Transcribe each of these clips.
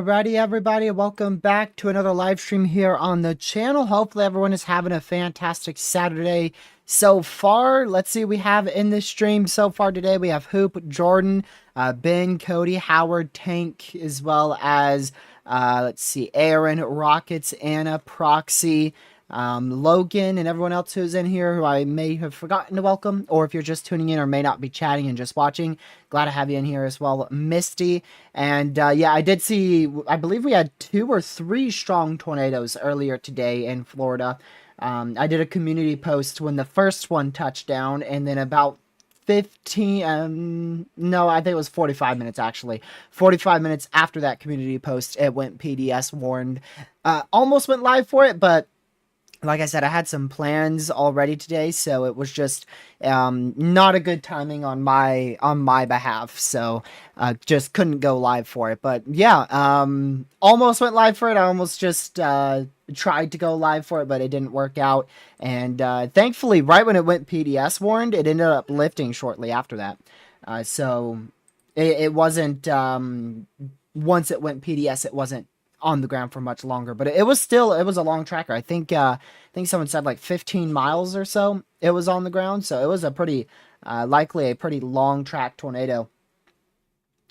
Alrighty, everybody, welcome back to another live stream here on the channel. Hopefully everyone is having a fantastic Saturday so far. Let's see what we have in this stream so far today. We have Hoop, Jordan, Ben, Cody, Howard, Tank, as well as, let's see, Aaron, Rockets, Anna, Proxy, Logan, and everyone else who's in here who I may have forgotten to welcome, or if you're just tuning in or may not be chatting and just watching, glad to have you in here as well. Misty, and yeah, I did see, I believe we had 2 or 3 strong tornadoes earlier today in Florida. I did a community post when the first one touched down, and then about 15, no, I think it was 45 minutes actually. 45 minutes after that community post, it went PDS warned. Almost went live for it, but like I said, I had some plans already today, so it was just not a good timing on my behalf. So just couldn't go live for it. But yeah, almost went live for it. I almost just tried to go live for it, but it didn't work out. And thankfully, right when it went PDS warned, it ended up lifting shortly after that. So it wasn't once it went PDS, it wasn't on the ground for much longer, but it was a long tracker. I think someone said like 15 miles or so it was on the ground, so it was a pretty likely a pretty long track tornado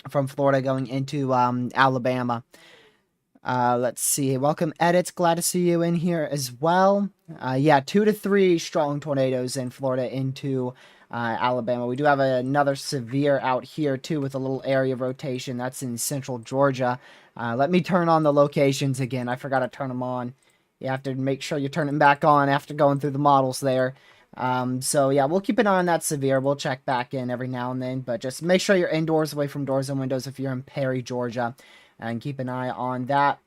from Florida going into Alabama. Let's see, welcome Edits, glad to see you in here as well. Yeah, 2 to 3 strong tornadoes in Florida into Alabama. We do have another severe out here too with a little area of rotation. That's in central Georgia. Let me turn on the locations again. I forgot to turn them on. You have to make sure you turn them back on after going through the models there. So yeah, we'll keep an eye on that severe. We'll check back in every now and then, but just make sure you're indoors away from doors and windows if you're in Perry, Georgia, and keep an eye on that.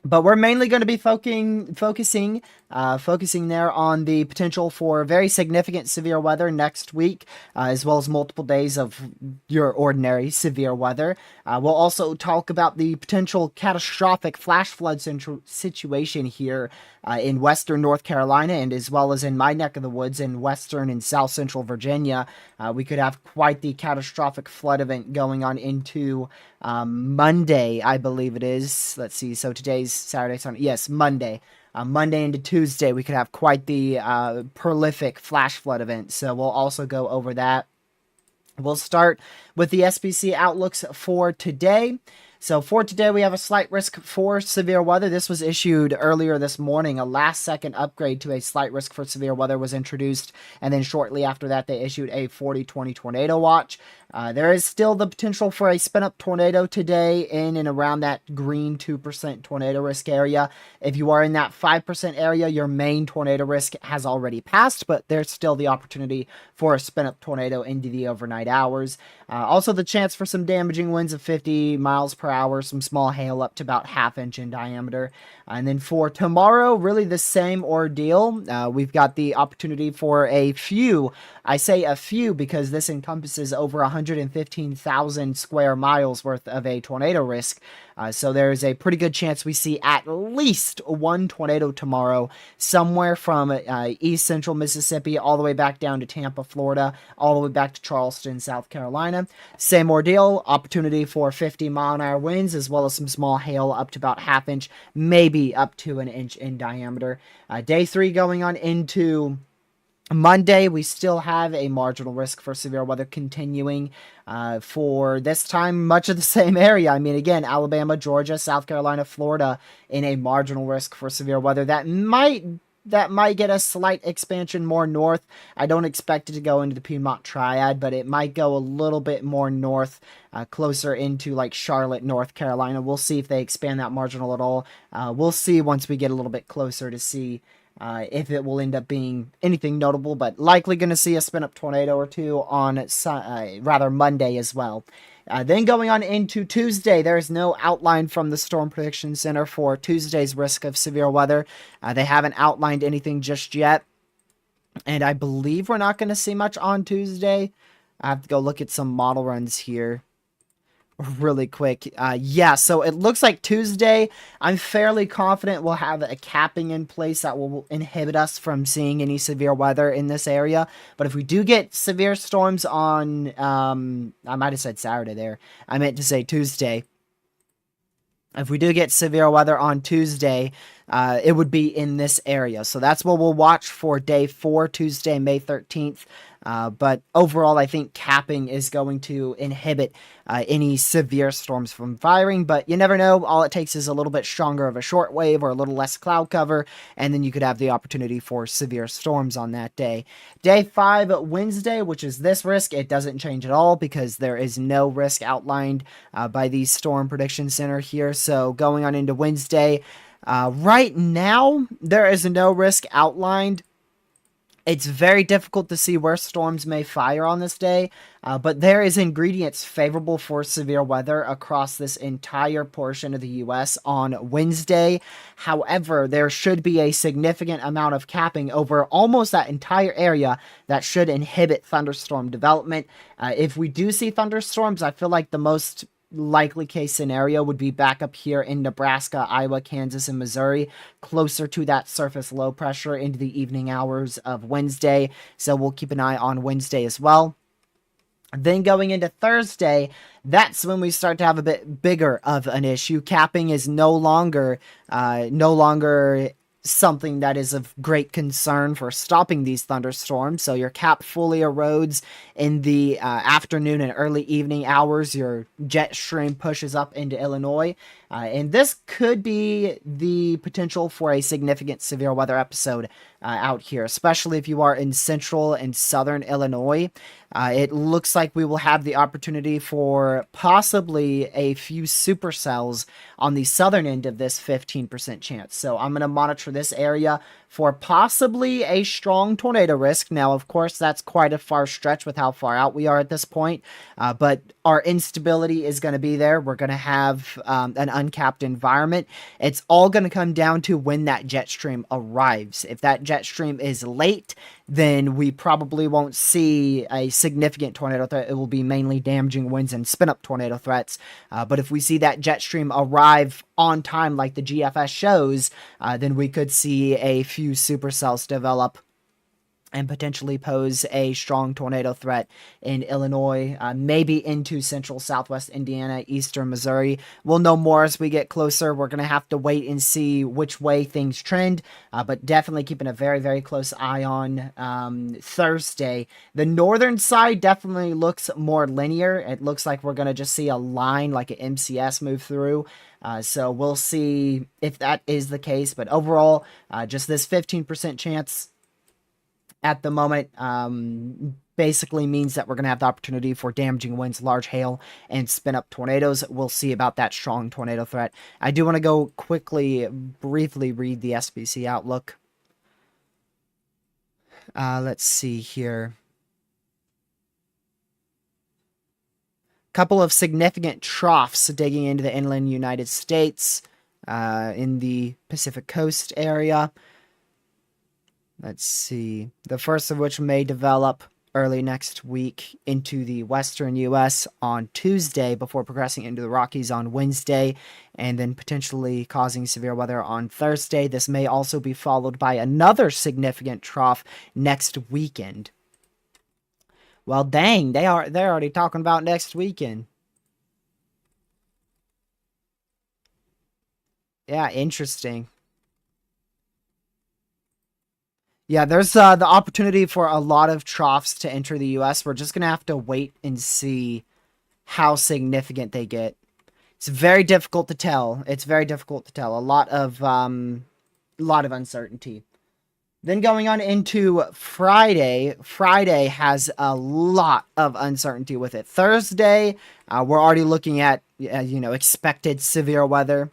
But we're mainly going to be focusing there on the potential for very significant severe weather next week, as well as multiple days of your ordinary severe weather. We'll also talk about the potential catastrophic flash flood situation here in western North Carolina, and as well as in my neck of the woods in western and south central Virginia. We could have quite the catastrophic flood event going on into Monday, I believe it is. Let's see, so today's Saturday, Sunday. Yes, Monday. Monday into Tuesday, we could have quite the prolific flash flood event. So we'll also go over that. We'll start with the SPC outlooks for today. So for today, we have a slight risk for severe weather. This was issued earlier this morning. A last-second upgrade to a slight risk for severe weather was introduced, and then shortly after that, they issued a 40-20 tornado watch. There is still the potential for a spin up tornado today in and around that green 2% tornado risk area. If you are in that 5% area, your main tornado risk has already passed, but there's still the opportunity for a spin up tornado into the overnight hours. Also, the chance for some damaging winds of 50 miles per hour, some small hail up to about ½ inch in diameter. And then for tomorrow, really the same ordeal. We've got the opportunity for a few. I say a few because this encompasses over 115,000 square miles worth of a tornado risk. So there is a pretty good chance we see at least one tornado tomorrow, somewhere from east central Mississippi all the way back down to Tampa, Florida, all the way back to Charleston, South Carolina. Same ordeal, opportunity for 50-mile-an-hour winds, as well as some small hail up to about ½ inch, maybe up to 1 inch in diameter. Day 3 going on into Monday, we still have a marginal risk for severe weather continuing for this time, much of the same area. I mean, again, Alabama, Georgia, South Carolina, Florida in a marginal risk for severe weather. That might get a slight expansion more north. I don't expect it to go into the Piedmont Triad, but it might go a little bit more north, closer into like Charlotte, North Carolina. We'll see if they expand that marginal at all. We'll see once we get a little bit closer to see if it will end up being anything notable, but likely going to see a spin-up tornado or two on Monday as well. Then going on into Tuesday, there is no outline from the Storm Prediction Center for Tuesday's risk of severe weather. They haven't outlined anything just yet, and I believe we're not going to see much on Tuesday. I have to go look at some model runs here really quick. Yeah, so it looks like Tuesday, I'm fairly confident we'll have a capping in place that will inhibit us from seeing any severe weather in this area. But if we do get severe storms on, I might have said Saturday there. I meant to say Tuesday. If we do get severe weather on Tuesday, it would be in this area. So that's what we'll watch for day 4, Tuesday, May 13th. But overall, I think capping is going to inhibit any severe storms from firing. But you never know. All it takes is a little bit stronger of a short wave or a little less cloud cover, and then you could have the opportunity for severe storms on that day. Day 5, Wednesday, which is this risk, it doesn't change at all because there is no risk outlined by the Storm Prediction Center here. So going on into Wednesday, right now, there is no risk outlined. It's very difficult to see where storms may fire on this day, but there is ingredients favorable for severe weather across this entire portion of the U.S. on Wednesday. However, there should be a significant amount of capping over almost that entire area that should inhibit thunderstorm development. If we do see thunderstorms, I feel like the most likely case scenario would be back up here in Nebraska, Iowa, Kansas, and Missouri, closer to that surface low pressure into the evening hours of Wednesday. So we'll keep an eye on Wednesday as well. Then going into Thursday, that's when we start to have a bit bigger of an issue. Capping is no longer something that is of great concern for stopping these thunderstorms. So your cap fully erodes in the afternoon and early evening hours. Your jet stream pushes up into Illinois. And this could be the potential for a significant severe weather episode out here, especially if you are in central and southern Illinois. It looks like we will have the opportunity for possibly a few supercells on the southern end of this 15% chance. So I'm going to monitor this area for possibly a strong tornado risk. Now, of course, that's quite a far stretch with how far out we are at this point, but our instability is going to be there. We're going to have an uncapped environment. It's all going to come down to when that jet stream arrives. If that jet stream is late, then we probably won't see a significant tornado threat. It will be mainly damaging winds and spin-up tornado threats. But if we see that jet stream arrive on time like the GFS shows, then we could see a few supercells develop and potentially pose a strong tornado threat in Illinois, maybe into central southwest Indiana, eastern Missouri. We'll know more as we get closer. We're going to have to wait and see which way things trend, but definitely keeping a very, very close eye on Thursday. The northern side definitely looks more linear. It looks like we're going to just see a line like an MCS move through. So we'll see if that is the case, but overall, just this 15% chance at the moment. Basically means that we're going to have the opportunity for damaging winds, large hail, and spin up tornadoes. We'll see about that strong tornado threat. I do want to go quickly, briefly read the SPC outlook. Let's see here. Couple of significant troughs digging into the inland United States in the Pacific Coast area. Let's see. The first of which may develop early next week into the western U.S. on Tuesday before progressing into the Rockies on Wednesday and then potentially causing severe weather on Thursday. This may also be followed by another significant trough next weekend. Well, dang, they're already talking about next weekend. Yeah, interesting. Yeah, there's the opportunity for a lot of troughs to enter the U.S. We're just gonna have to wait and see how significant they get. It's very difficult to tell. It's very difficult to tell. A lot of uncertainty. Then going on into Friday, Friday has a lot of uncertainty with it. Thursday, we're already looking at expected severe weather.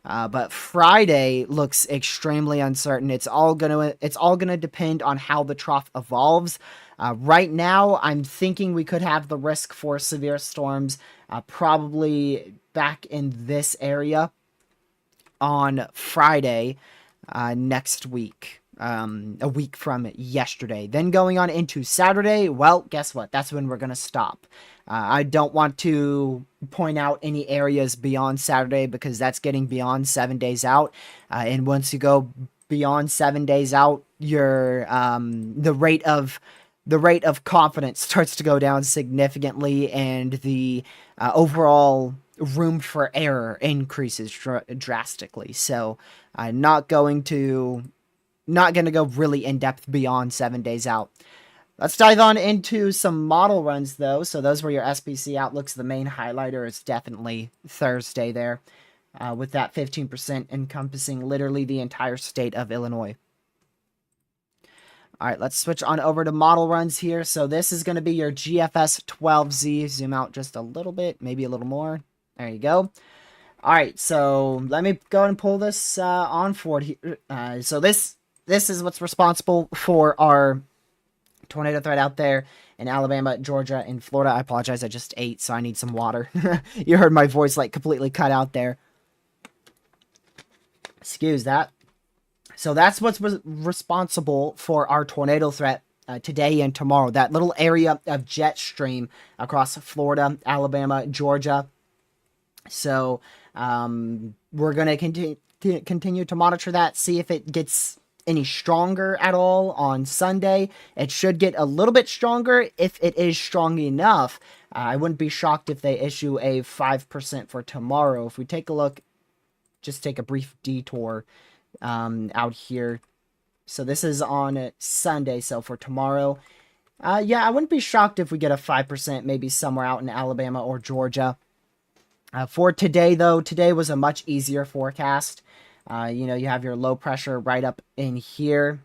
But Friday looks extremely uncertain. It's all gonna depend on how the trough evolves. Right now, I'm thinking we could have the risk for severe storms, probably back in this area on Friday next week. A week from yesterday. Then going on into Saturday, well, guess what? That's when we're going to stop. I don't want to point out any areas beyond Saturday because that's getting beyond 7 days out. And once you go beyond 7 days out, your the rate of confidence starts to go down significantly, and the overall room for error increases drastically. So I'm not going to go really in depth beyond 7 days out. Let's dive on into some model runs, though. So those were your SPC outlooks. The main highlighter is definitely Thursday there, with that 15% encompassing literally the entire state of Illinois. All right, let's switch on over to model runs here. So this is going to be your GFS 12Z. Zoom out just a little bit, maybe a little more. There you go. All right, so let me go and pull this on forward here. So this is what's responsible for our tornado threat out there in Alabama, Georgia, and Florida. I apologize, I just ate, so I need some water. You heard my voice like completely cut out there. Excuse that. So that's what's responsible for our tornado threat today and tomorrow. That little area of jet stream across Florida, Alabama, Georgia. So we're going to continue to monitor that, see if it gets any stronger at all on Sunday. It should get a little bit stronger if it is strong enough. I wouldn't be shocked if they issue a 5% for tomorrow. If we take a look, just take a brief detour out here. So this is on Sunday, so for tomorrow. Yeah, I wouldn't be shocked if we get a 5% maybe somewhere out in Alabama or Georgia. For today, though, today was a much easier forecast. You have your low pressure right up in here,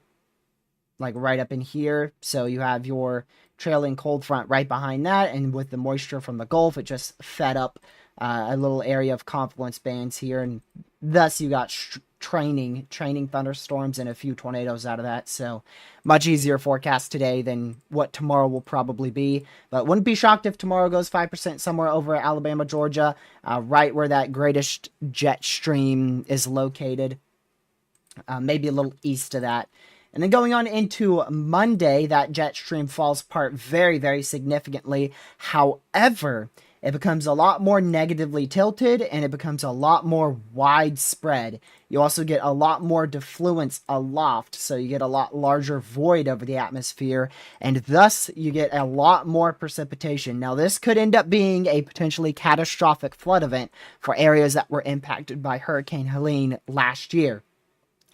like right up in here. So you have your trailing cold front right behind that. And with the moisture from the Gulf, it just fed up a little area of confluence bands here. And thus you got training thunderstorms and a few tornadoes out of that. So much easier forecast today than what tomorrow will probably be. But wouldn't be shocked if tomorrow goes 5% somewhere over Alabama, Georgia, right where that greatest jet stream is located. Maybe a little east of that. And then going on into Monday, that jet stream falls apart very, very significantly. However, it becomes a lot more negatively tilted, and it becomes a lot more widespread. You also get a lot more defluence aloft, so you get a lot larger void over the atmosphere, and thus you get a lot more precipitation. Now, this could end up being a potentially catastrophic flood event for areas that were impacted by Hurricane Helene last year.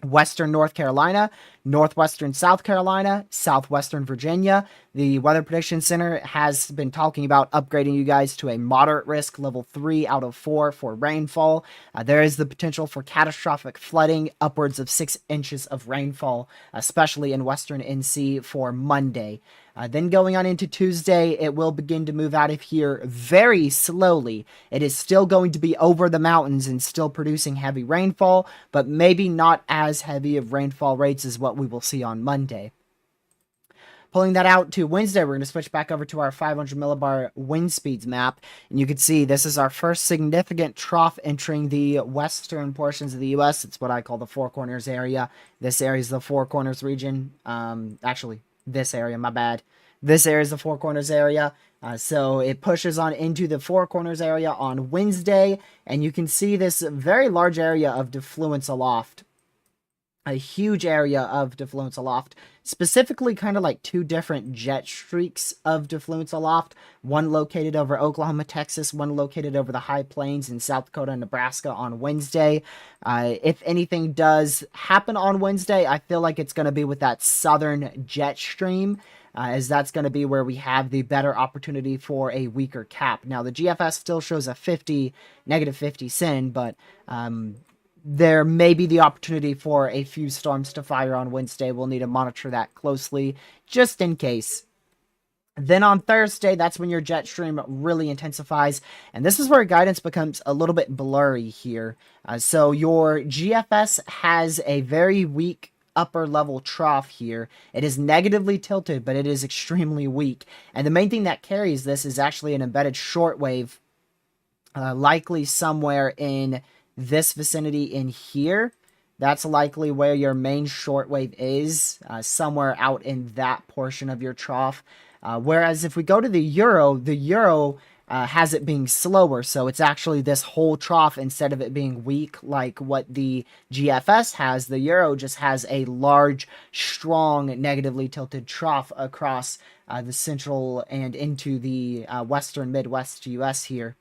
Western North Carolina, northwestern South Carolina, southwestern Virginia. The Weather Prediction Center has been talking about upgrading you guys to a moderate risk level 3 out of 4 for rainfall. There is the potential for catastrophic flooding, upwards of 6 inches of rainfall, especially in western NC for Monday. Then going on into Tuesday, it will begin to move out of here very slowly. It is still going to be over the mountains and still producing heavy rainfall, but maybe not as heavy of rainfall rates as what we will see on Monday. Pulling that out to Wednesday, we're going to switch back over to our 500 millibar wind speeds map. And you can see this is our first significant trough entering the western portions of the U.S. It's what I call the Four Corners area. This area is the Four Corners region. Actually, this area, my bad. This area is the Four Corners area. So it pushes on into the Four Corners area on Wednesday. And you can see this very large area of defluence aloft. A huge area of defluence aloft, specifically kind of like two different jet streaks of defluence aloft, one located over Oklahoma, Texas, one located over the high plains in South Dakota and Nebraska on Wednesday. If anything does happen on Wednesday, I feel like it's going to be with that southern jet stream, as that's going to be where we have the better opportunity for a weaker cap. Now, the GFS still shows a negative 50 SIN, but there may be the opportunity for a few storms to fire on Wednesday. We'll need to monitor that closely, just in case. Then on Thursday, that's when your jet stream really intensifies. And this is where guidance becomes a little bit blurry here. So your GFS has a very weak upper level trough here. It is negatively tilted, but it is extremely weak. And the main thing that carries this is actually an embedded shortwave, likely somewhere in this vicinity in here. That's likely where your main shortwave is, somewhere out in that portion of your trough. Whereas if we go to the Euro has it being slower, so it's actually this whole trough instead of it being weak like what the GFS has. The Euro just has a large, strong, negatively tilted trough across the central and into the western Midwest US here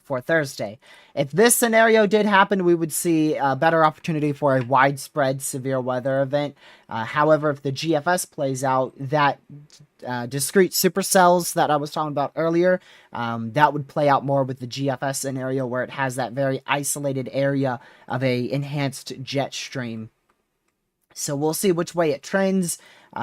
for Thursday. If this scenario did happen, we would see a better opportunity for a widespread severe weather event. However, if the GFS plays out, that discrete supercells that I was talking about earlier, that would play out more with the GFS scenario where it has that very isolated area of a enhanced jet stream. So we'll see which way it trends.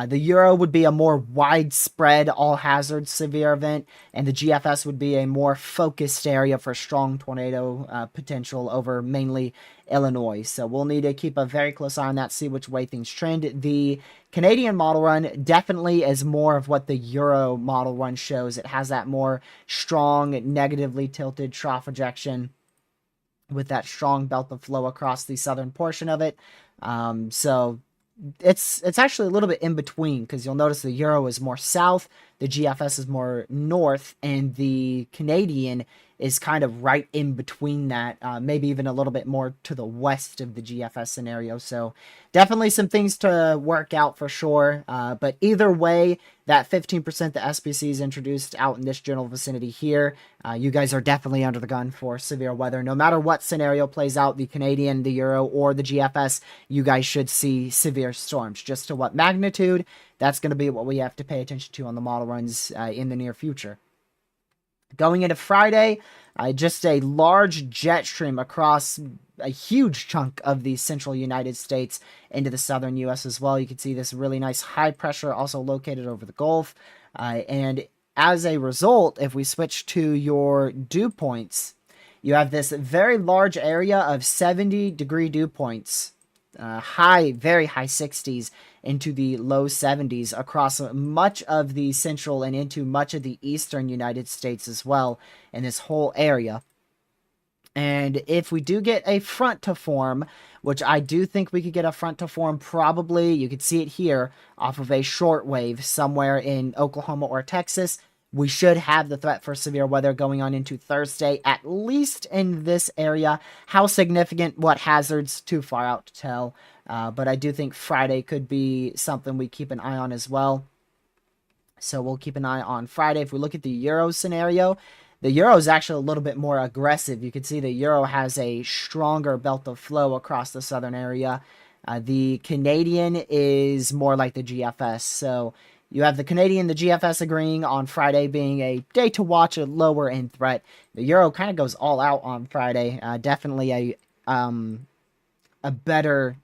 The Euro would be a more widespread all-hazard severe event, and the GFS would be a more focused area for strong tornado potential over mainly Illinois. So we'll need to keep a very close eye on that, see which way things trend. The Canadian model run definitely is more of what the Euro model run shows. It has that more strong, negatively tilted trough ejection with that strong belt of flow across the southern portion of it. So it's actually a little bit in between, because you'll notice the Euro is more south, the GFS is more north, and the Canadian is kind of right in between that, maybe even a little bit more to the west of the GFS scenario. So definitely some things to work out for sure. But either way, that 15% the SPC is introduced out in this general vicinity here, you guys are definitely under the gun for severe weather. No matter what scenario plays out, the Canadian, the Euro, or the GFS, you guys should see severe storms. Just to what magnitude, that's going to be what we have to pay attention to on the model runs in the near future. Going into Friday, just a large jet stream across a huge chunk of the central United States into the southern U.S. as well. You can see this really nice high pressure also located over the Gulf. And as a result, if we switch to your dew points, you have this very large area of 70-degree dew points, very high 60s into the low 70s across much of the central and into much of the eastern United States as well in this whole area. And if we do get a front to form, which I do think we could get a front to form probably, you could see it here, off of a shortwave somewhere in Oklahoma or Texas, we should have the threat for severe weather going on into Thursday, at least in this area. How significant, what hazards, too far out to tell. But I do think Friday could be something we keep an eye on as well. So we'll keep an eye on Friday. If we look at the Euro scenario, the Euro is actually a little bit more aggressive. You can see the Euro has a stronger belt of flow across the southern area. The Canadian is more like the GFS. So you have the Canadian, the GFS agreeing on Friday being a day to watch, a lower end threat. The Euro kind of goes all out on Friday. Definitely a better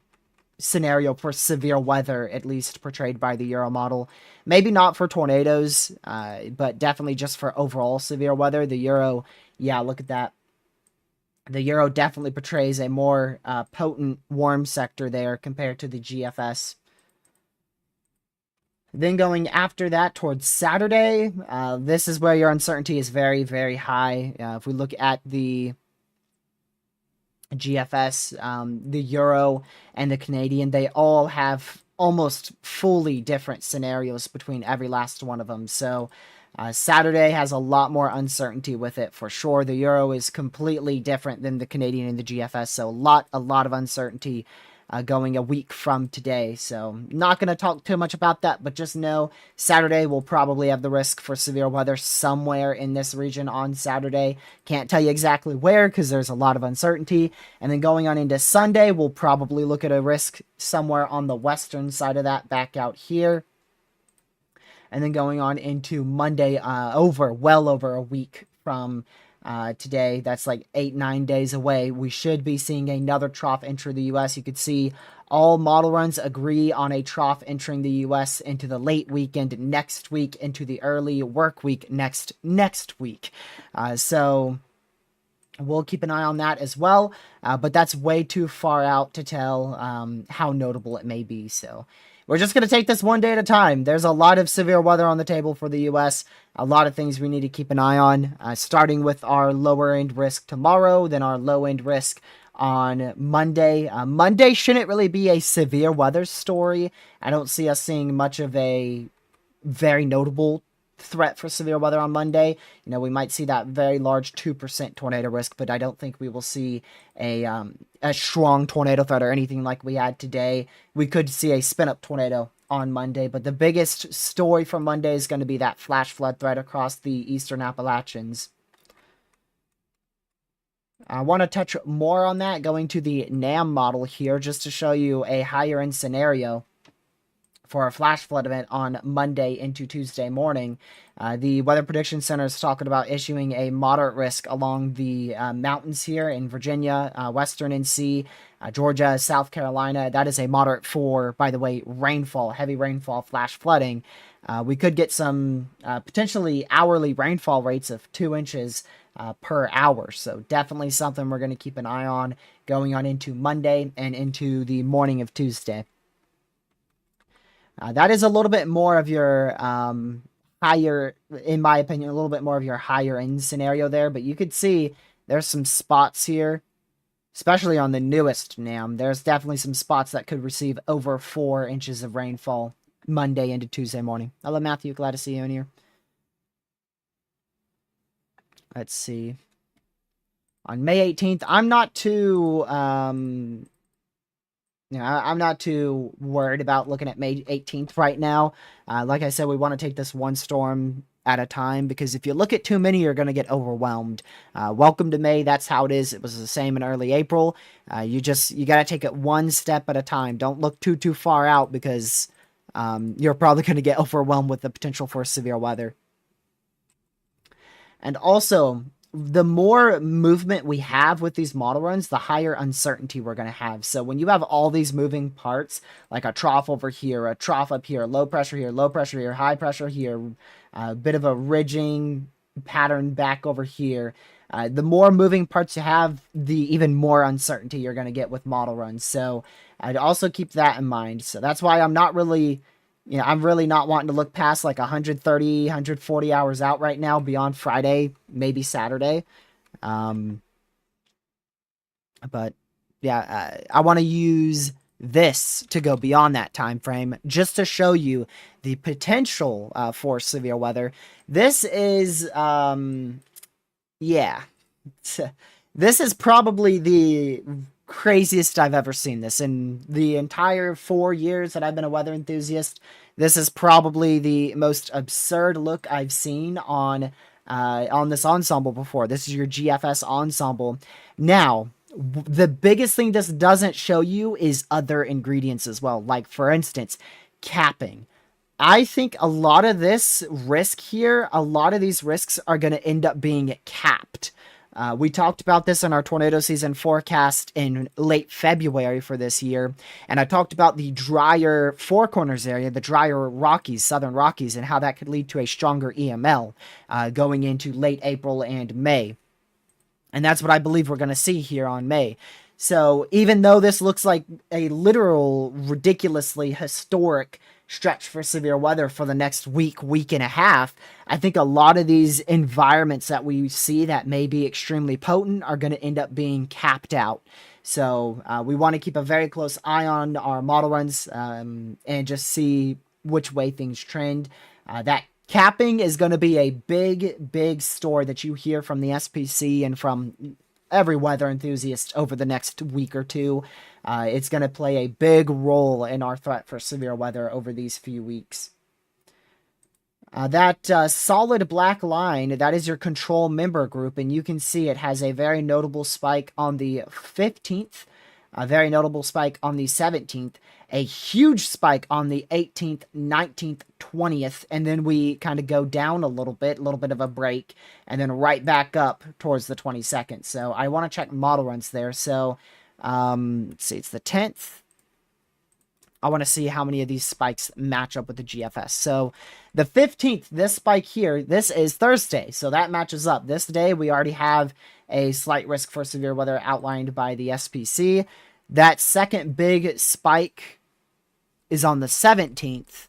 scenario for severe weather, at least portrayed by the Euro model. Maybe not for tornadoes, but definitely just for overall severe weather. The Euro, yeah, look at that. The Euro definitely portrays a more potent warm sector there compared to the GFS. Then going after that towards Saturday, this is where your uncertainty is very, very high. If we look at the GFS, the Euro, and the Canadian, they all have almost fully different scenarios between every last one of them. So Saturday has a lot more uncertainty with it for sure. The Euro is completely different than the Canadian and the GFS, so a lot of uncertainty going a week from today. So not going to talk too much about that, but just know Saturday will probably have the risk for severe weather somewhere in this region on Saturday. Can't tell you exactly where because there's a lot of uncertainty. And then going on into Sunday, we'll probably look at a risk somewhere on the western side of that back out here. And then going on into Monday, well over a week from today, that's like 8-9 days away, we should be seeing another trough enter the US. You could see all model runs agree on a trough entering the US into the late weekend next week, into the early work week next week. So we'll keep an eye on that as well, but that's way too far out to tell how notable it may be. So we're just going to take this one day at a time. There's a lot of severe weather on the table for the U.S., a lot of things we need to keep an eye on, starting with our lower end risk tomorrow, then our low end risk on Monday. Monday shouldn't really be a severe weather story. I don't see us seeing much of a very notable threat for severe weather on Monday. You know, we might see that very large 2% tornado risk, but I don't think we will see a strong tornado threat or anything like we had today. We could see a spin up tornado on Monday, but the biggest story from Monday is going to be that flash flood threat across the eastern Appalachians. I want to touch more on that, going to the NAM model here, just to show you a higher end scenario for a flash flood event on Monday into Tuesday morning. The Weather Prediction Center is talking about issuing a moderate risk along the mountains here in Virginia, Western NC, Georgia, South Carolina. That is a moderate for, by the way, rainfall, heavy rainfall, flash flooding. We could get some potentially hourly rainfall rates of 2 inches per hour. So definitely something we're going to keep an eye on going on into Monday and into the morning of Tuesday. That is a little bit more of your higher, in my opinion, a little bit more of your higher end scenario there. But you could see there's some spots here, especially on the newest NAM. There's definitely some spots that could receive over 4 inches of rainfall Monday into Tuesday morning. Hello, Matthew. Glad to see you in here. Let's see. On May 18th, I'm not too I'm not too worried about looking at May 18th right now. Like I said, we want to take this one storm at a time, because if you look at too many, you're going to get overwhelmed. Welcome to May. That's how it is. It was the same in early April. You got to take it one step at a time. Don't look too far out, because you're probably going to get overwhelmed with the potential for severe weather. And also, the more movement we have with these model runs, the higher uncertainty we're going to have. So when you have all these moving parts, like a trough over here, a trough up here, low pressure here, high pressure here, a bit of a ridging pattern back over here, the more moving parts you have, the even more uncertainty you're going to get with model runs. So I'd also keep that in mind. So that's why I'm not really... I'm really not wanting to look past like 130, 140 hours out right now beyond Friday, maybe Saturday. But yeah, I want to use this to go beyond that time frame, just to show you the potential for severe weather. This is, yeah, this is probably the craziest I've ever seen this in the entire 4 years that I've been a weather enthusiast. This is probably the most absurd look I've seen on this ensemble before. This is your GFS ensemble. Now, The biggest thing this doesn't show you is other ingredients as well. Like, for instance, capping. I think a lot of this risk here, a lot of these risks are going to end up being capped. We talked about this in our tornado season forecast in late February for this year. And I talked about the drier Four Corners area, the drier Rockies, Southern Rockies, and how that could lead to a stronger EML going into late April and May. And that's what I believe we're going to see here on May. So even though this looks like a literal, ridiculously historic stretch for severe weather for the next week, week and a half, I think a lot of these environments that we see that may be extremely potent are going to end up being capped out. So we want to keep a very close eye on our model runs and just see which way things trend. That capping is going to be a big story that you hear from the SPC and from every weather enthusiast over the next week or two. It's going to play a big role in our threat for severe weather over these few weeks. That solid black line, that is your control member group, and you can see it has a very notable spike on the 15th, a very notable spike on the 17th, a huge spike on the 18th, 19th, 20th, and then we kind of go down a little bit of a break, and then right back up towards the 22nd. So I want to check model runs there. So let's see, it's the 10th. I want to see how many of these spikes match up with the GFS. So the 15th, this spike here, this is Thursday, so that matches up. This day, we already have a slight risk for severe weather outlined by the SPC. That second big spike is on the 17th.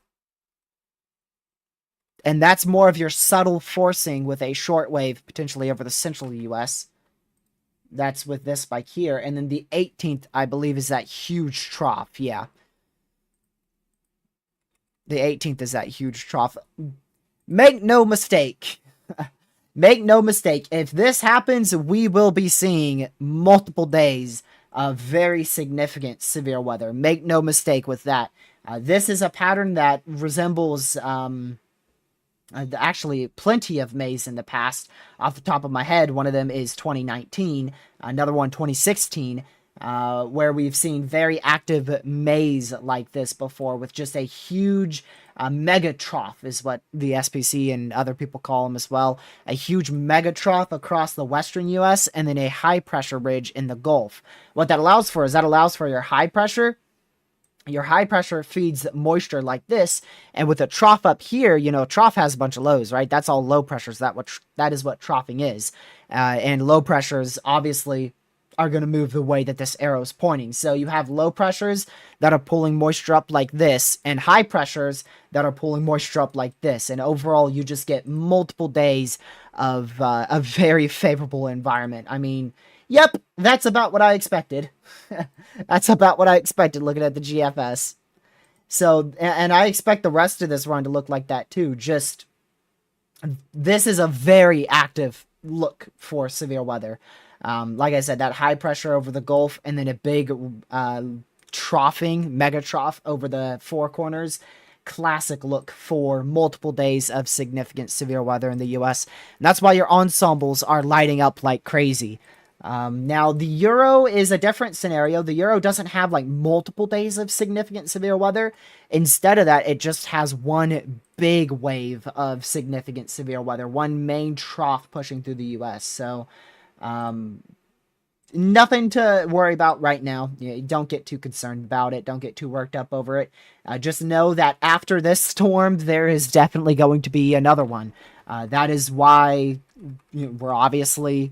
And that's more of your subtle forcing with a shortwave potentially over the central US. That's with this spike here. And then the 18th, I believe, is that huge trough. Yeah. The 18th is that huge trough. Make no mistake. Make no mistake. If this happens, we will be seeing multiple days of very significant severe weather. Make no mistake with that. This is a pattern that resembles actually plenty of Mays in the past. Off the top of my head, one of them is 2019, another one 2016, where we've seen very active Mays like this before with just a huge mega trough is what the SPC and other people call them as well. A huge mega trough across the western US and then a high pressure ridge in the Gulf. What that allows for is that allows for your high pressure. Your high pressure feeds moisture like this, and with a trough up here, you know, trough has a bunch of lows, right? That's all low pressures. That is what troughing is, and low pressures obviously are going to move the way that this arrow is pointing. So you have low pressures that are pulling moisture up like this, and high pressures that are pulling moisture up like this, and overall you just get multiple days of a very favorable environment. I mean, yep, that's about what I expected. That's about what I expected looking at the GFS. So, and I expect the rest of this run to look like that too. Just, this is a very active look for severe weather. Like I said, that high pressure over the Gulf and then a big troughing, mega trough over the Four Corners. Classic look for multiple days of significant severe weather in the US. And that's why your ensembles are lighting up like crazy. Now, the Euro is a different scenario. The Euro doesn't have like multiple days of significant severe weather. Instead of that, it just has one big wave of significant severe weather, one main trough pushing through the US. So, nothing to worry about right now. Don't get too concerned about it. Don't get too worked up over it. Just know that after this storm, there is definitely going to be another one. That is why we're obviously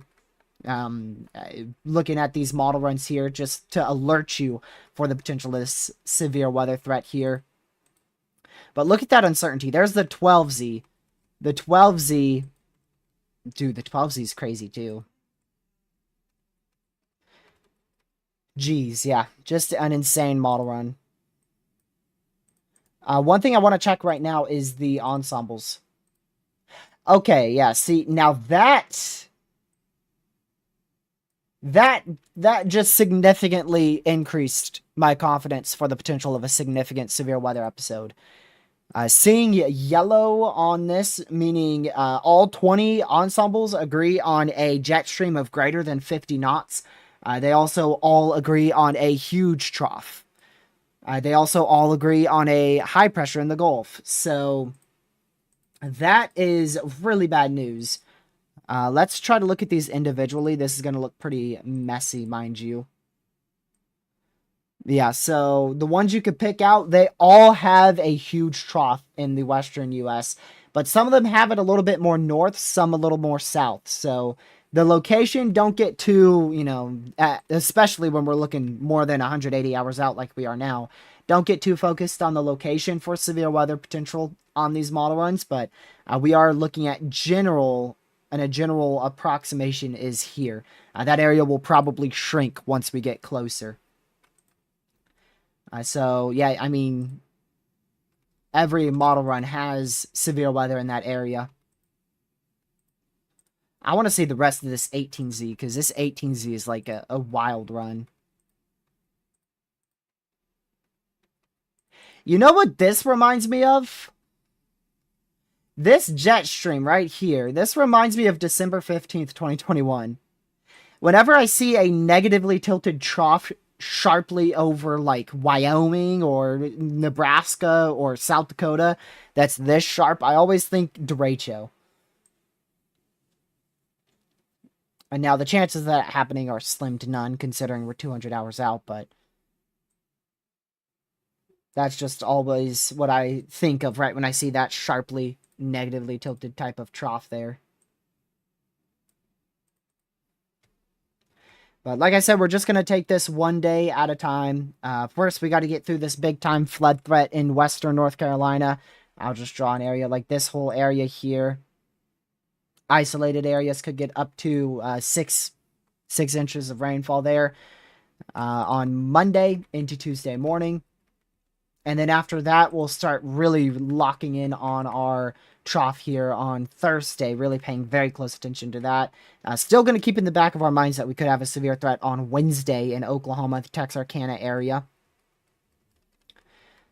looking at these model runs here just to alert you for the potential of this severe weather threat here. But look at that uncertainty. There's the 12Z. The 12Z, dude, the 12Z is crazy too. Jeez, yeah, just an insane model run. One thing I want to check right now is the ensembles. Okay, yeah, see, now that just significantly increased my confidence for the potential of a significant severe weather episode. Seeing yellow on this, meaning all 20 ensembles agree on a jet stream of greater than 50 knots, They also all agree on a huge trough. They also all agree on a high pressure in the Gulf. So that is really bad news. Let's try to look at these individually. This is going to look pretty messy, mind you. Yeah, so the ones you could pick out, they all have a huge trough in the western US, but some of them have it a little bit more north, some a little more south. So the location, don't get too, especially when we're looking more than 180 hours out like we are now, don't get too focused on the location for severe weather potential on these model runs, but we are looking at general, and a general approximation is here. That area will probably shrink once we get closer. So, yeah, I mean, every model run has severe weather in that area. I want to see the rest of this 18Z, because this 18Z is like a wild run. You know what this reminds me of? This jet stream right here. This reminds me of December 15th, 2021. Whenever I see a negatively tilted trough sharply over like Wyoming or Nebraska or South Dakota that's this sharp, I always think derecho. And now the chances of that happening are slim to none considering we're 200 hours out, but that's just always what I think of right when I see that sharply negatively tilted type of trough there. But like I said, we're just going to take this one day at a time. First, we got to get through this big time flood threat in western North Carolina. I'll just draw an area like this whole area here. Isolated areas could get up to 6 inches of rainfall there on Monday into Tuesday morning. And then after that, we'll start really locking in on our trough here on Thursday, really paying very close attention to that. Still going to keep in the back of our minds that we could have a severe threat on Wednesday in Oklahoma, the Texarkana area.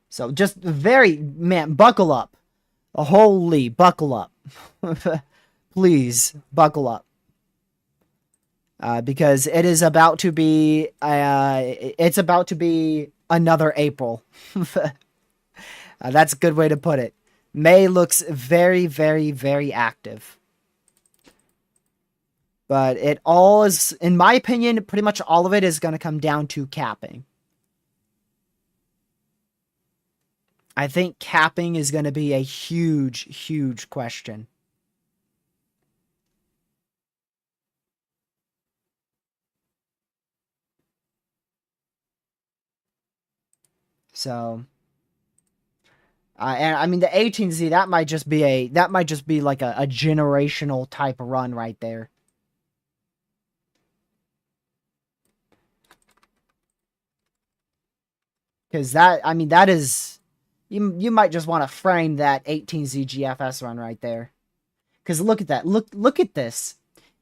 So just man, buckle up. Holy, buckle up. Please, buckle up. Because it is about to be, it's about to be another April. That's a good way to put it. May looks very, very, very active. But it all is, in my opinion, pretty much all of it is going to come down to capping. I think capping is going to be a huge, huge question. So, and I mean the 18Z, that might just be like a generational type run right there. Because that, I mean, that is, you might just want to frame that 18Z GFS run right there. Because look at that. Look at this.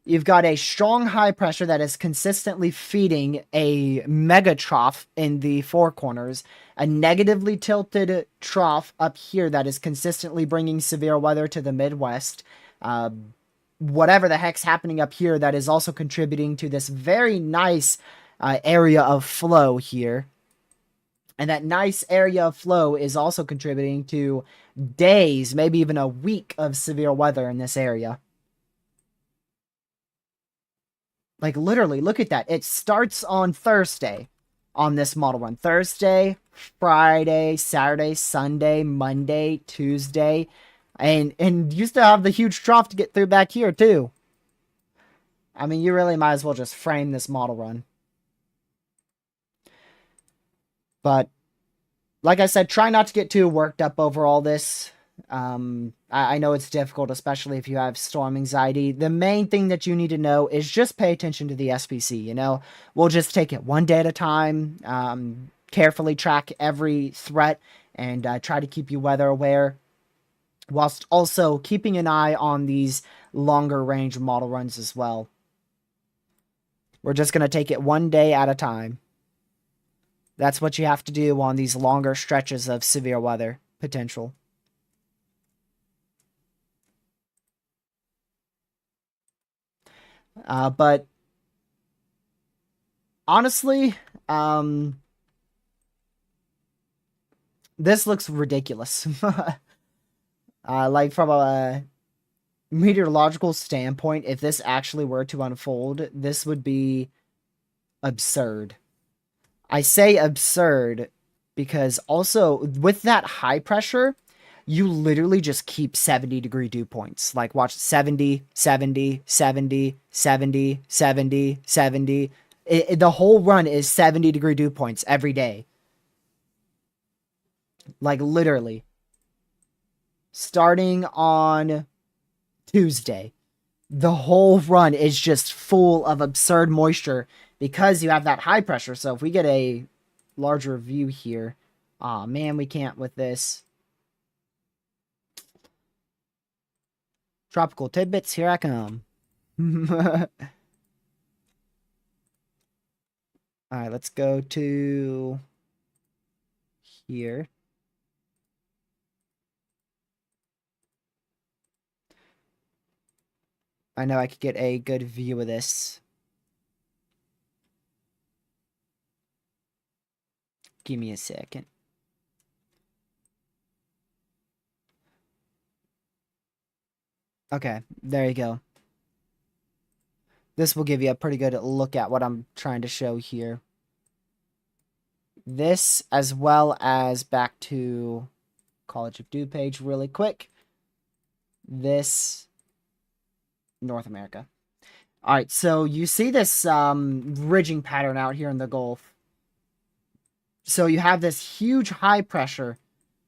You've got a strong high pressure that is consistently feeding a mega trough in the four corners, a negatively tilted trough up here that is consistently bringing severe weather to the Midwest. Whatever the heck's happening up here that is also contributing to this very nice area of flow here. And that nice area of flow is also contributing to days, maybe even a week of severe weather in this area. Like, literally, look at that. It starts on Thursday on this model run. Thursday, Friday, Saturday, Sunday, Monday, Tuesday. And you still have the huge trough to get through back here, too. I mean, you really might as well just frame this model run. But, like I said, try not to get too worked up over all this. I know it's difficult, especially if you have storm anxiety. The main thing that you need to know is just pay attention to the SPC. You know, we'll just take it one day at a time, carefully track every threat, and try to keep you weather aware, whilst also keeping an eye on these longer range model runs as well. We're just going to take it one day at a time. That's what you have to do on these longer stretches of severe weather potential. But Honestly, this looks ridiculous. Like from a meteorological standpoint, if this actually were to unfold, this would be absurd. I say absurd because also with that high pressure, you literally just keep 70-degree dew points. Like watch 70, 70, 70, 70, 70, 70. The whole run is 70-degree dew points every day. Like literally. Starting on Tuesday. The whole run is just full of absurd moisture because you have that high pressure. So if we get a larger view here, aw man, we can't with this. Tropical tidbits, here I come. Alright, let's go to here. I know I could get a good view of this. Give me a second. Okay, there you go. This will give you a pretty good look at what I'm trying to show here. This, as well as back to College of Dew page really quick. This, North America. All right, so you see this ridging pattern out here in the Gulf. So you have this huge high pressure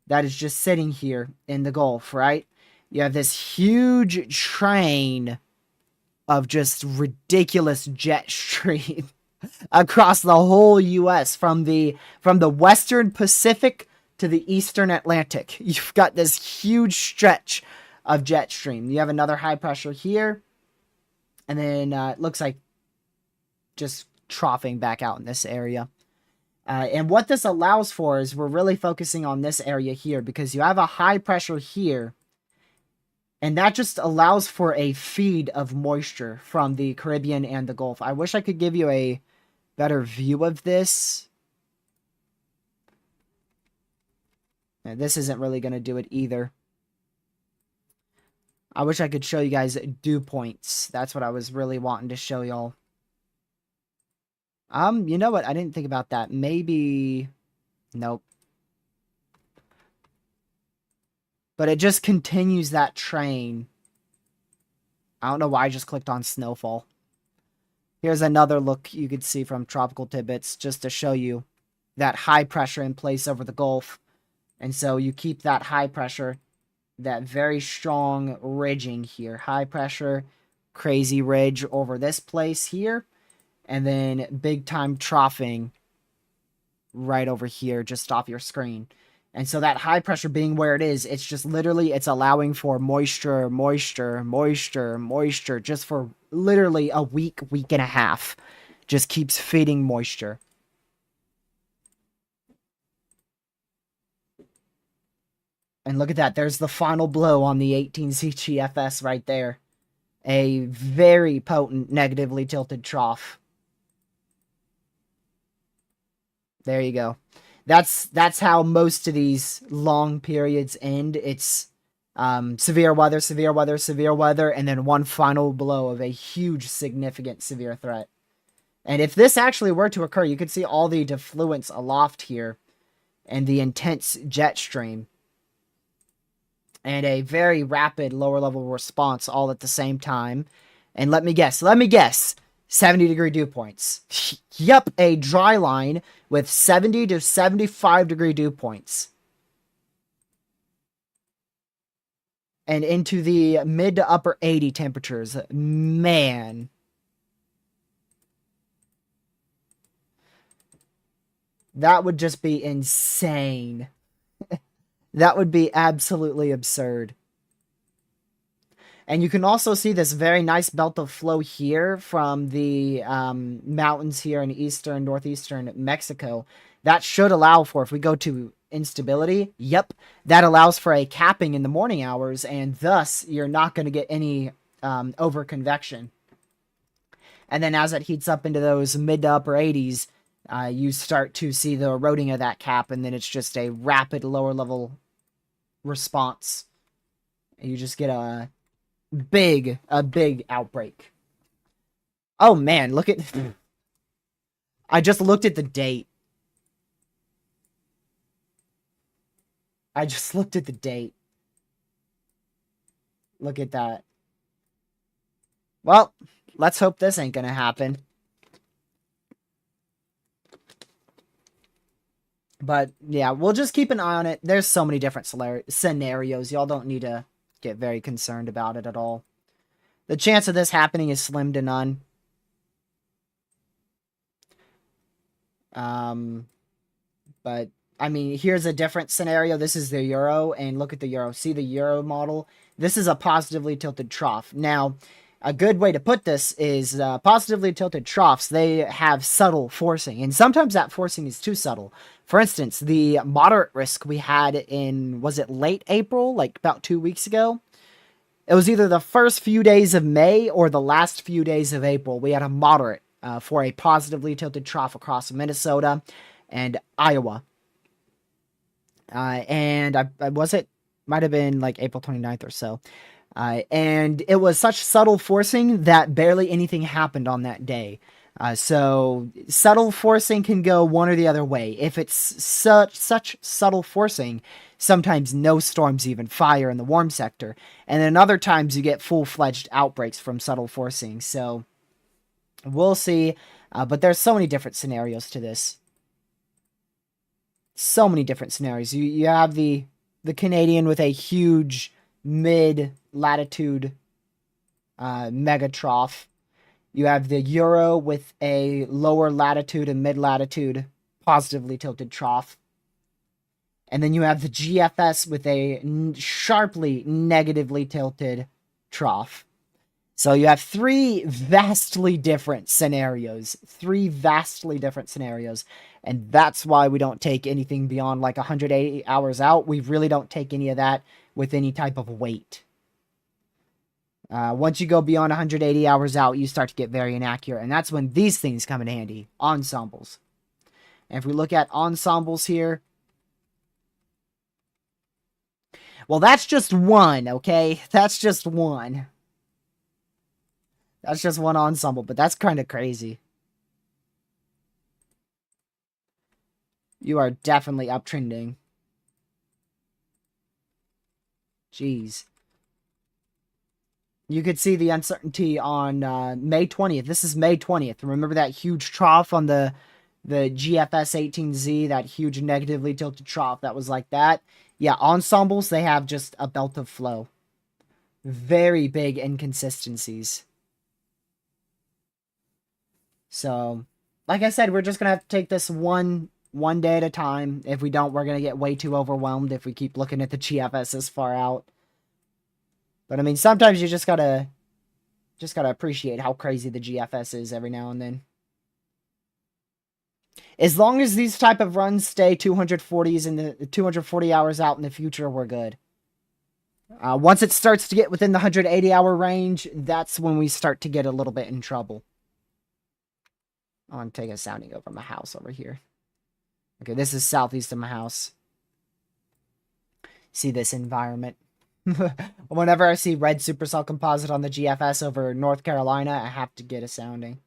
that is just sitting here in the Gulf, right? You have this huge train of just ridiculous jet stream across the whole U.S. from the Western Pacific to the Eastern Atlantic. You've got this huge stretch of jet stream. You have another high pressure here, and then it looks like just troughing back out in this area. And what this allows for is we're really focusing on this area here because you have a high pressure here, and that just allows for a feed of moisture from the Caribbean and the Gulf. I wish I could give you a better view of this. And this isn't really going to do it either. I wish I could show you guys dew points. That's what I was really wanting to show y'all. You know what? I didn't think about that. Maybe... Nope. But it just continues that train. I don't know why I just clicked on snowfall. Here's another look you could see from Tropical Tidbits just to show you that high pressure in place over the Gulf. And so you keep that high pressure, that very strong ridging here. High pressure, crazy ridge over this place here. And then big time troughing right over here just off your screen. And so that high pressure being where it is, it's just literally, it's allowing for moisture, moisture, moisture, moisture, just for literally a week, week and a half. Just keeps feeding moisture. And look at that. There's the final blow on the 18C GFS right there. A very potent negatively tilted trough. There you go. That's how most of these long periods end. It's severe weather, severe weather, severe weather, and then one final blow of a huge, significant, severe threat. And if this actually were to occur, you could see all the defluence aloft here and the intense jet stream and a very rapid lower level response all at the same time. And let me guess, 70-degree dew points. Yep, a dry line with 70 to 75-degree dew points. And into the mid to upper 80 temperatures. Man. That would just be insane. That would be absolutely absurd. And you can also see this very nice belt of flow here from the mountains here in eastern, northeastern Mexico. That should allow for, if we go to instability, yep, that allows for a capping in the morning hours, and thus you're not going to get any over convection. And then as it heats up into those mid to upper 80s, you start to see the eroding of that cap, and then it's just a rapid lower level response. You just get a big outbreak. Oh man, look at... I just looked at the date. Look at that. Well, let's hope this ain't gonna happen. But yeah, we'll just keep an eye on it. There's so many different scenarios. Y'all don't need to get very concerned about it at all. The chance of this happening is slim to none. But I mean, here's a different scenario. This is the euro, and look at the euro. See the euro model? This is a positively tilted trough. Now, a good way to put this is positively tilted troughs, they have subtle forcing, and sometimes that forcing is too subtle. For instance, the moderate risk we had in, was it late April, like about 2 weeks ago? It was either the first few days of May or the last few days of April. We had a moderate for a positively tilted trough across Minnesota and Iowa. And might have been like April 29th or so. And it was such subtle forcing that barely anything happened on that day. So subtle forcing can go one or the other way. If it's such subtle forcing, sometimes no storms even fire in the warm sector. And then other times you get full-fledged outbreaks from subtle forcing. So we'll see. But there's so many different scenarios to this. So many different scenarios. You have the Canadian with a huge mid-latitude megatroph. You have the euro with a lower latitude and mid-latitude positively tilted trough. And then you have the GFS with a sharply negatively tilted trough. So you have three vastly different scenarios. And that's why we don't take anything beyond like 180 hours out. We really don't take any of that with any type of weight. Once you go beyond 180 hours out, you start to get very inaccurate. And that's when these things come in handy. Ensembles. And if we look at ensembles here. Well, that's just one, okay? That's just one. That's just one ensemble, but that's kind of crazy. You are definitely uptrending. Jeez. You could see the uncertainty on May 20th. This is May 20th. Remember that huge trough on the GFS 18Z, that huge negatively tilted trough that was like that? Yeah, ensembles, they have just a belt of flow. Very big inconsistencies. So, like I said, we're just going to have to take this one day at a time. If we don't, we're going to get way too overwhelmed if we keep looking at the GFS this far out. But I mean, sometimes you just gotta appreciate how crazy the GFS is every now and then. As long as these type of runs stay 240s in the 240 hours out in the future, we're good. Once it starts to get within the 180-hour range, that's when we start to get a little bit in trouble. I'm taking a sounding over my house over here. Okay, this is southeast of my house. See this environment. Whenever I see red supercell composite on the GFS over North Carolina, I have to get a sounding.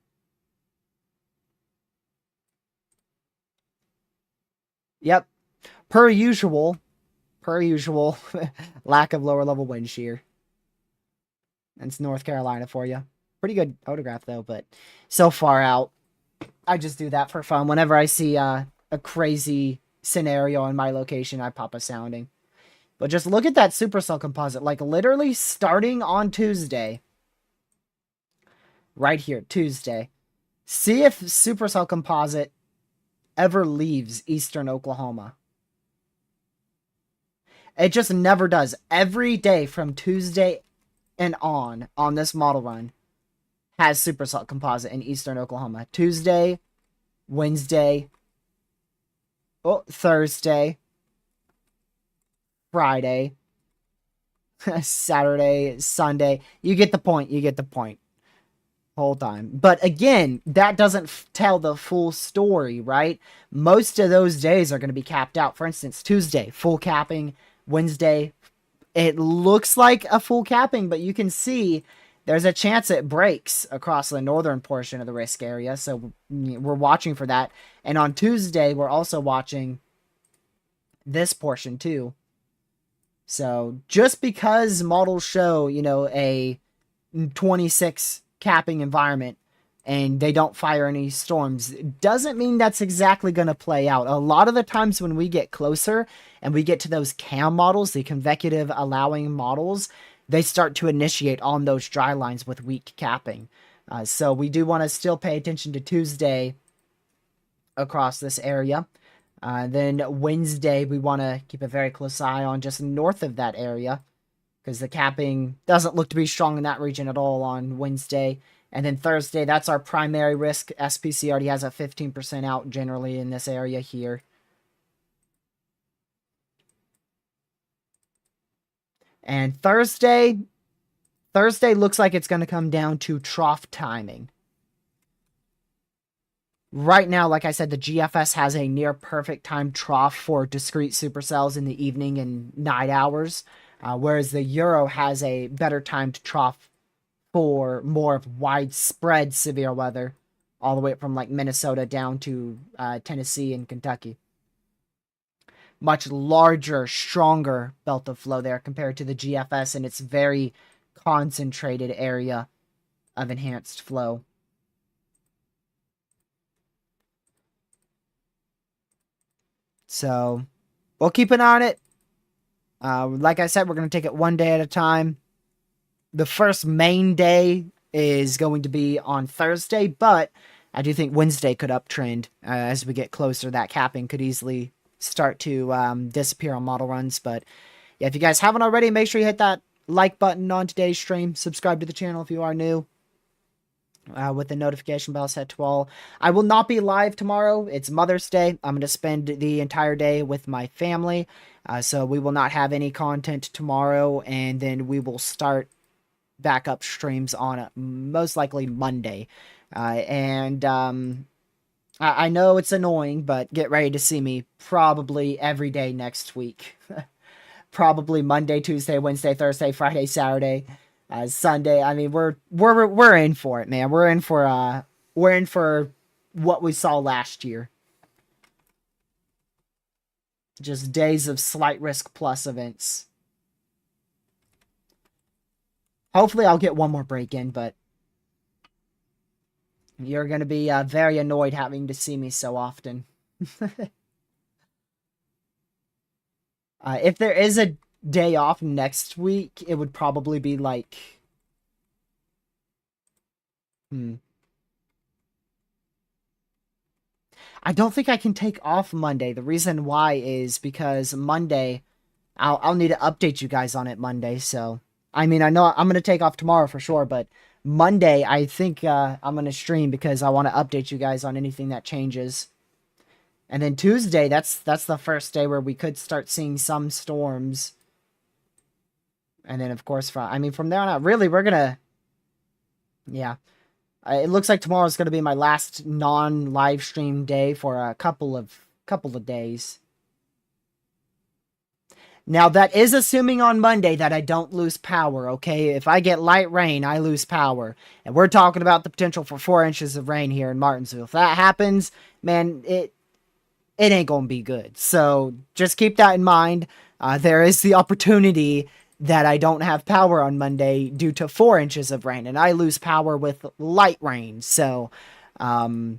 Yep. Per usual, lack of lower level wind shear. That's North Carolina for you. Pretty good photograph though, but so far out. I just do that for fun. Whenever I see a crazy scenario in my location, I pop a sounding. But just look at that supercell composite. Like, literally starting on Tuesday. Right here, Tuesday. See if supercell composite ever leaves eastern Oklahoma. It just never does. Every day from Tuesday and on this model run, has supercell composite in eastern Oklahoma. Tuesday, Wednesday, Thursday, Friday, Saturday, Sunday. You get the point. whole time. But again, that doesn't tell the full story, right? Most of those days are going to be capped out. For instance, Tuesday, full capping. Wednesday, it looks like a full capping, but you can see there's a chance it breaks across the northern portion of the risk area. So we're watching for that. And on Tuesday, we're also watching this portion too. So just because models show, a 26 capping environment and they don't fire any storms doesn't mean that's exactly going to play out. A lot of the times when we get closer and we get to those CAM models, the convecutive allowing models, they start to initiate on those dry lines with weak capping. So we do want to still pay attention to Tuesday across this area. Then Wednesday, we want to keep a very close eye on just north of that area, because the capping doesn't look to be strong in that region at all on Wednesday. And then Thursday, that's our primary risk. SPC already has a 15% out generally in this area here. And Thursday looks like it's going to come down to trough timing. Right now, like I said, the GFS has a near perfect time trough for discrete supercells in the evening and night hours, whereas the Euro has a better timed trough for more of widespread severe weather, all the way from like Minnesota down to Tennessee and Kentucky. Much larger, stronger belt of flow there compared to the GFS and its very concentrated area of enhanced flow. So we'll keep an eye on it. Like I said, we're going to take it one day at a time. The first main day is going to be on Thursday, but I do think Wednesday could uptrend as we get closer. That capping could easily start to disappear on model runs. But yeah, if you guys haven't already, make sure you hit that like button on today's stream. Subscribe to the channel if you are new. With the notification bell set to all. I will not be live tomorrow. It's Mother's Day. I'm going to spend the entire day with my family. So we will not have any content tomorrow. And then we will start back up streams on most likely Monday. I know it's annoying, but get ready to see me probably every day next week. Probably Monday, Tuesday, Wednesday, Thursday, Friday, Saturday. Sunday. I mean, we're in for it, man. We're in for what we saw last year. Just days of slight risk plus events. Hopefully, I'll get one more break in, but you're gonna be very annoyed having to see me so often. If there is a day off next week, it would probably be like I don't think I can take off Monday. The reason why is because Monday I'll need to update you guys on it Monday. So I mean, I know I'm going to take off tomorrow for sure, but Monday I think I'm going to stream because I want to update you guys on anything that changes. And then Tuesday, that's the first day where we could start seeing some storms. And then, of course, from there on out, really, we're going to... Yeah. It looks like tomorrow's going to be my last non-live stream day for a couple of days. Now, that is assuming on Monday that I don't lose power, okay? If I get light rain, I lose power. And we're talking about the potential for 4 inches of rain here in Martinsville. If that happens, man, it ain't going to be good. So, just keep that in mind. There is the opportunity that I don't have power on Monday due to 4 inches of rain, and I lose power with light rain. So, we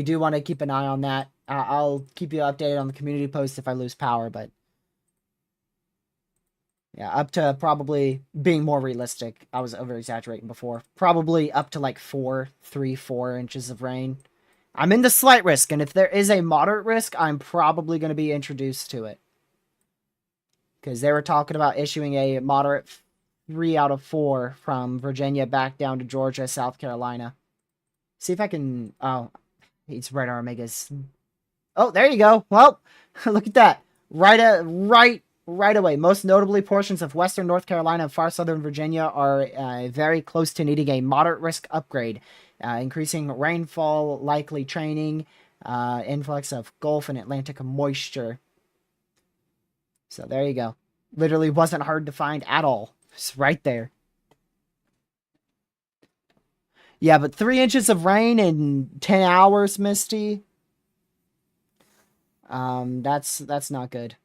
do want to keep an eye on that. I'll keep you updated on the community post if I lose power, but yeah, up to probably being more realistic. I was over-exaggerating before. Probably up to like 4 inches of rain. I'm in the slight risk, and if there is a moderate risk, I'm probably going to be introduced to it. Because they were talking about issuing a moderate 3 out of 4 from Virginia back down to Georgia, South Carolina. See if I can... Oh, it's Radar Omegas. Oh, there you go. Well, look at that. Right right away. Most notably, portions of western North Carolina and far southern Virginia are very close to needing a moderate risk upgrade, increasing rainfall, likely training, influx of Gulf and Atlantic moisture. So there you go. Literally wasn't hard to find at all. It's right there. Yeah, but 3 inches of rain in 10 hours, Misty. That's not good.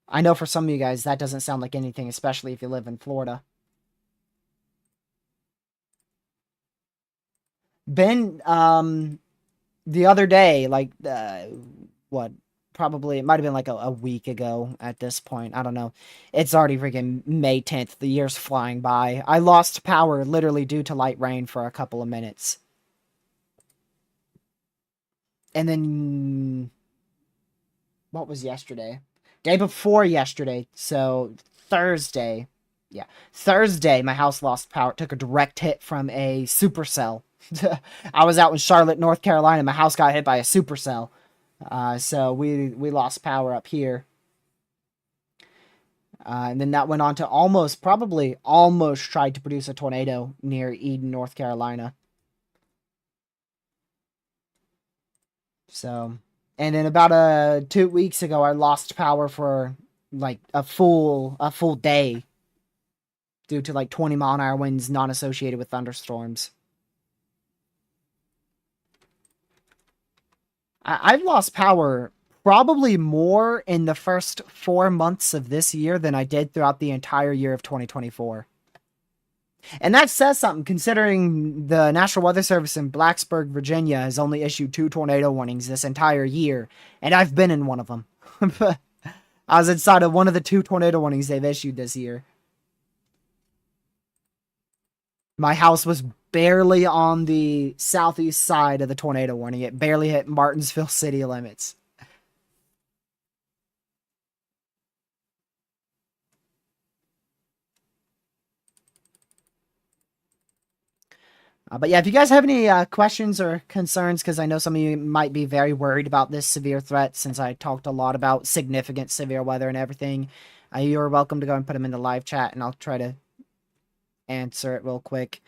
I know for some of you guys that doesn't sound like anything, especially if you live in Florida. Ben, the other day, like, what? Probably, it might have been like a week ago at this point. I don't know. It's already freaking May 10th. The year's flying by. I lost power literally due to light rain for a couple of minutes. And then, what was yesterday? Day before yesterday. So, Thursday. Yeah. Thursday, my house lost power. It took a direct hit from a supercell. I was out in Charlotte, North Carolina. My house got hit by a supercell. So we lost power up here. And then that went on to probably almost tried to produce a tornado near Eden, North Carolina. So, and then about 2 weeks ago, I lost power for like a full day due to like 20-mile-an-hour winds not associated with thunderstorms. I've lost power probably more in the first 4 months of this year than I did throughout the entire year of 2024. And that says something, considering the National Weather Service in Blacksburg, Virginia has only issued 2 tornado warnings this entire year, and I've been in one of them. I was inside of one of the 2 tornado warnings they've issued this year. My house was barely on the southeast side of the tornado warning. It barely hit Martinsville city limits. But yeah, if you guys have any questions or concerns, because I know some of you might be very worried about this severe threat, since I talked a lot about significant severe weather and everything, you're welcome to go and put them in the live chat, and I'll try to answer it real quick.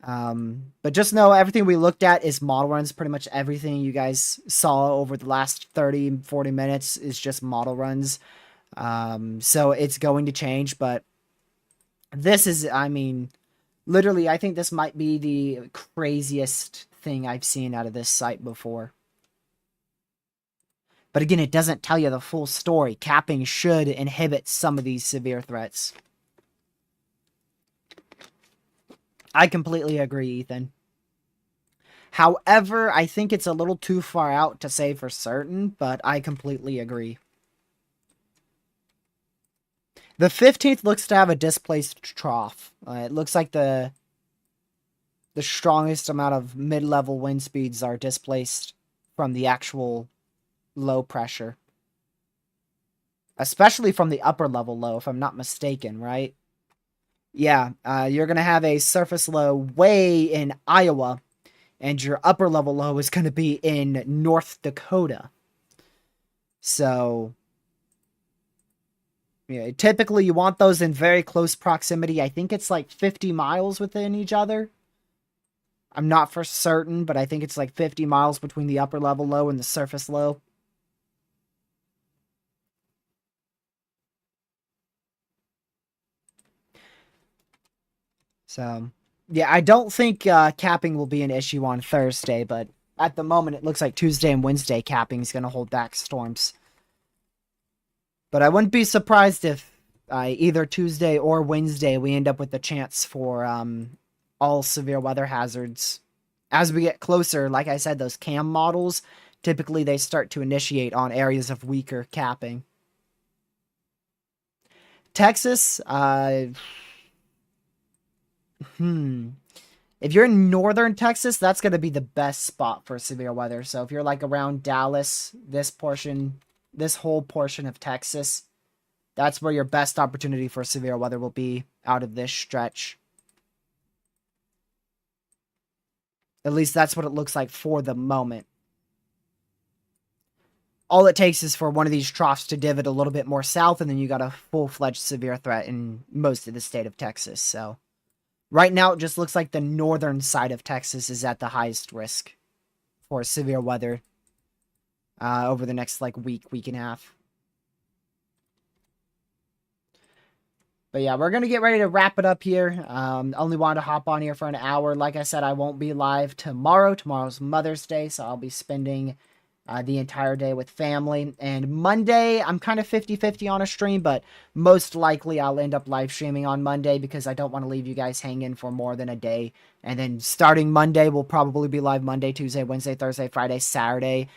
But just know everything we looked at is model runs. Pretty much everything you guys saw over the last 30, 40 minutes is just model runs. So it's going to change, but this is, I mean, literally, I think this might be the craziest thing I've seen out of this site before. But again, it doesn't tell you the full story. Capping should inhibit some of these severe threats. I completely agree, Ethan. However, I think it's a little too far out to say for certain, but I completely agree. The 15th looks to have a displaced trough. It looks like the strongest amount of mid-level wind speeds are displaced from the actual low pressure. Especially from the upper level low, if I'm not mistaken, right? Yeah, you're going to have a surface low way in Iowa, and your upper level low is going to be in North Dakota. So, yeah, typically you want those in very close proximity. I think it's like 50 miles within each other. I'm not for certain, but I think it's like 50 miles between the upper level low and the surface low. So, yeah, I don't think capping will be an issue on Thursday, but at the moment it looks like Tuesday and Wednesday capping is going to hold back storms. But I wouldn't be surprised if either Tuesday or Wednesday we end up with a chance for all severe weather hazards. As we get closer, like I said, those CAM models, typically they start to initiate on areas of weaker capping. Texas, if you're in northern Texas, that's going to be the best spot for severe weather. So if you're like around Dallas, this whole portion of Texas, that's where your best opportunity for severe weather will be out of this stretch. At least that's what it looks like for the moment. all it takes is for one of these troughs to divot a little bit more south, and then you got a full-fledged severe threat in most of the state of Texas. So right now, it just looks like the northern side of Texas is at the highest risk for severe weather over the next like week and a half. But yeah, we're going to get ready to wrap it up here. Only wanted to hop on here for an hour. Like I said, I won't be live tomorrow. Tomorrow's Mother's Day, so I'll be spending the entire day with family. And Monday, I'm kind of 50-50 on a stream, but most likely I'll end up live streaming on Monday because I don't want to leave you guys hanging for more than a day. And then starting Monday, we'll probably be live Monday, Tuesday, Wednesday, Thursday, Friday, Saturday.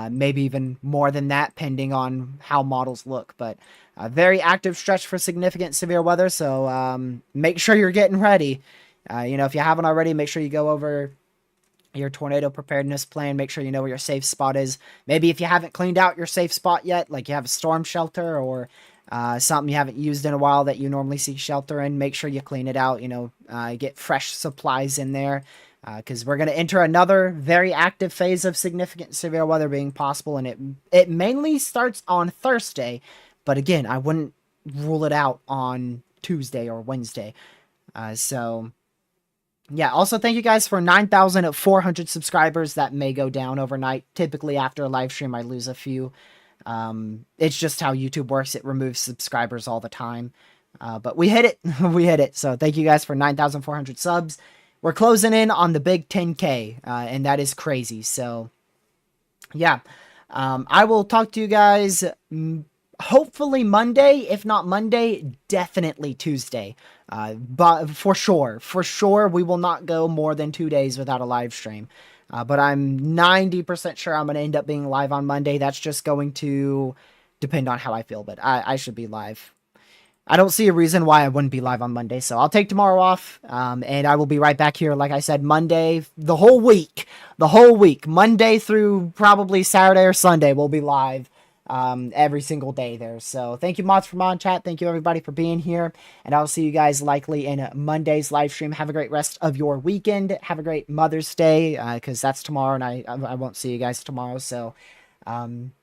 Maybe even more than that, pending on how models look. But a very active stretch for significant severe weather, so make sure you're getting ready. If you haven't already, make sure you go over your tornado preparedness plan. Make sure you know where your safe spot is. Maybe if you haven't cleaned out your safe spot yet, like you have a storm shelter or something you haven't used in a while that you normally seek shelter in, make sure you clean it out. Get fresh supplies in there. Because we're going to enter another very active phase of significant severe weather being possible, and it mainly starts on Thursday, but again, I wouldn't rule it out on Tuesday or Wednesday. So, yeah, also thank you guys for 9,400 subscribers. That may go down overnight. Typically, after a live stream, I lose a few. It's just how YouTube works. It removes subscribers all the time. But we hit it. We hit it. So thank you guys for 9,400 subs. We're closing in on the big 10K, and that is crazy. So, yeah, I will talk to you guys hopefully Monday. If not Monday, definitely Tuesday. But for sure, we will not go more than 2 days without a live stream. But I'm 90% sure I'm going to end up being live on Monday. That's just going to depend on how I feel, but I should be live. I don't see a reason why I wouldn't be live on Monday, so I'll take tomorrow off, and I will be right back here, like I said, Monday, the whole week, Monday through probably Saturday or Sunday, we'll be live every single day there. So thank you, Mods from On Chat. Thank you, everybody, for being here, and I'll see you guys likely in Monday's live stream. Have a great rest of your weekend. Have a great Mother's Day, because that's tomorrow, and I won't see you guys tomorrow, so...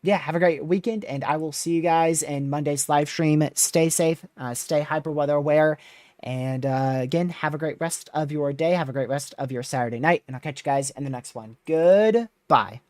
yeah, have a great weekend, and I will see you guys in Monday's live stream. Stay safe, stay hyper weather aware, and again, have a great rest of your day. Have a great rest of your Saturday night, and I'll catch you guys in the next one. Goodbye.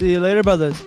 See you later, brothers.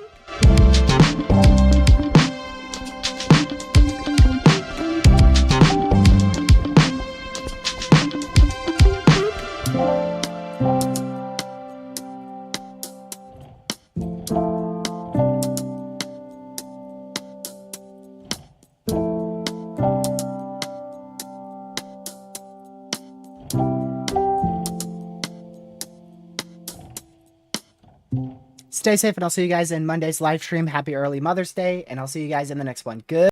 Stay safe, and I'll see you guys in Monday's live stream. Happy early Mother's Day, and I'll see you guys in the next one. Good.